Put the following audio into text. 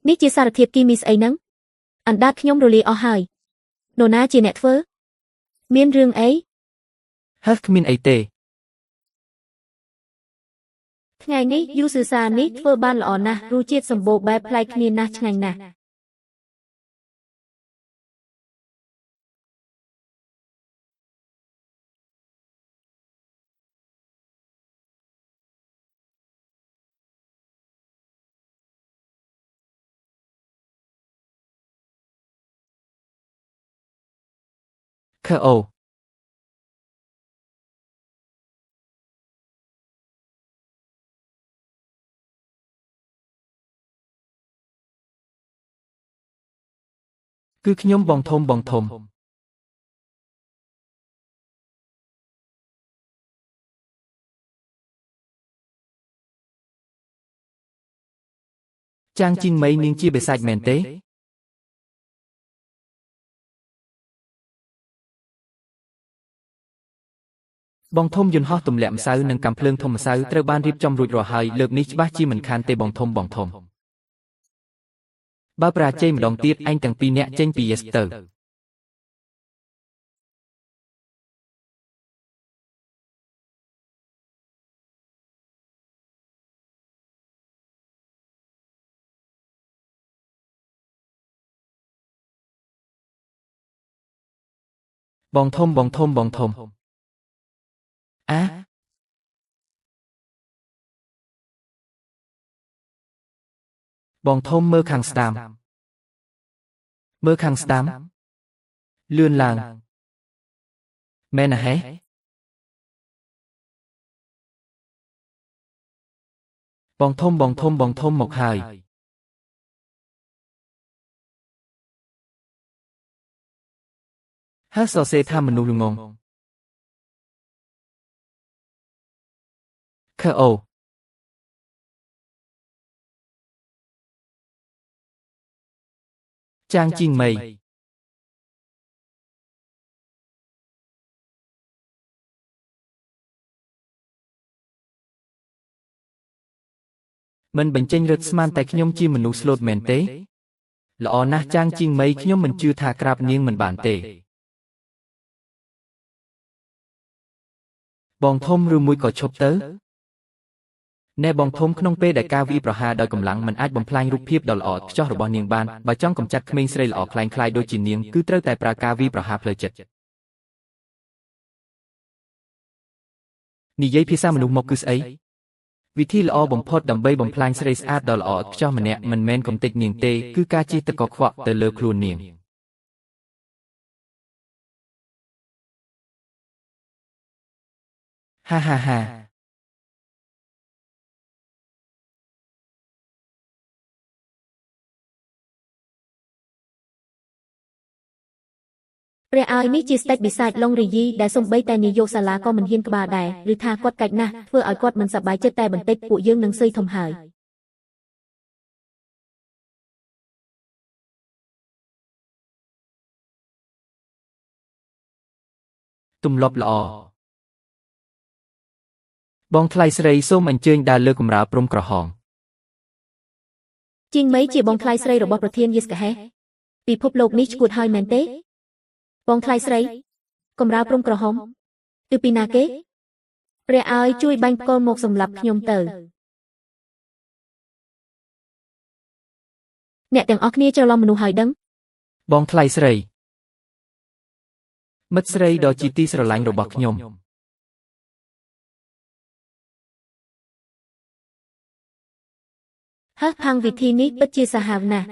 នេះជាសារធាតុគីមីស្អីហ្នឹងអណ្ដាតខ្ញុំរលាយអស់ហើយនរណាជាអ្នកធ្វើមានរឿងអីហើគ្មានអីទេថ្ងៃនេះយូស៊ឺសានេះធ្វើបានល្អណាស់រសជាតិសម្បូរបែបប្លែកគ្នាណាស់ឆ្ងាញ់ណាស់ខើអូគឺខ្ញុំបងធំបងធំចាងជីងម៉ៃនាងជាបិសាចមែនទេបងធំយន្តហោះទម្លាក់ម្សៅនិងកាំភ្លើងធំម្សៅត្រូវបានរៀបចំរួចរាល់ហើយលើកនេះច្បាស់ជាមិនខានទេបងធំបើប្រាជ័យម្ដងទៀតឯងទាំងពីរនាក់ចេញពីយេសទៅបងធំអាបងធំមើលខាងស្ដាំលឿនឡើងមែនណាហេបងធំមកហើយហើយសរសេរថាមនុស្សល្ងងខើអូចាងជីងម៉ៃមិនបញ្ចេញរឹតស្មានតែខ្ញុំជាមនុស្សស្លូតមែនទេល្អណាស់ចាងជីងម៉ៃខ្ញុំមិនជឿថាក្រាបនាងមិនបានទេបងធំឬមួយក៏ឈប់ទៅណែបងធំក្នុងពេលដែលការវាយប្រហារដោយកម្លាំងមិនអាចបំផ្លាញរូបភាពដ៏ល្អឥតខ្ចោះរបស់នាងបានបើចង់កម្ចាត់ក្មេងស្រីល្អคล้ายៗដូចជានាងគឺត្រូវតែប្រើការវាយប្រហារផ្លូវចិត្តនិយាយភាសាមនុស្សមកគឺស្អីវិធីល្អបំផុតដើម្បីបំផ្លាញស្រីស្អាតដ៏ល្អឥតខ្ចោះម្នាក់មិនមែនកំទេចនាងទេគឺការជិះទឹកកខ្វក់ទៅលើខ្លួននាងហាព្រះឲ្យនេះជាស្ដេចបិសាចឡុងរយីដែលសំបីតែនាយកសាលាក៏មិនហ៊ានក្បាលដែរឬថាគាត់កាច់ណាស់ធ្វើឲ្យគាត់មិនសប្បាយចិត្តតែបន្តិចពួកយើងនឹងស៊ើយធំហើយទម្លាប់ល្អបងថ្លៃស្រីសូមអញ្ជើញដើរលើកម្រាលព្រំក្រហមជីងម៉ៃជាបងថ្លៃស្រីរបស់ប្រធានយេសកាហេពិភពលោកនេះឈួតហើយមែនទេបងថ្លៃស្រីកម្រាលព្រំក្រហមគឺពីណាគេព្រះឲ្យជួយបាញ់ផ្គរមកសម្លាប់ខ្ញុំទៅអ្នកទាំងអស់គ្នាច្រឡំមនុស្សហើយដឹងបងថ្លៃស្រីមិត្តស្រីដ៏ជាទីស្រឡាញ់របស់ខ្ញុំផាំងវិធីនេះពិតជាសាហាវណាស់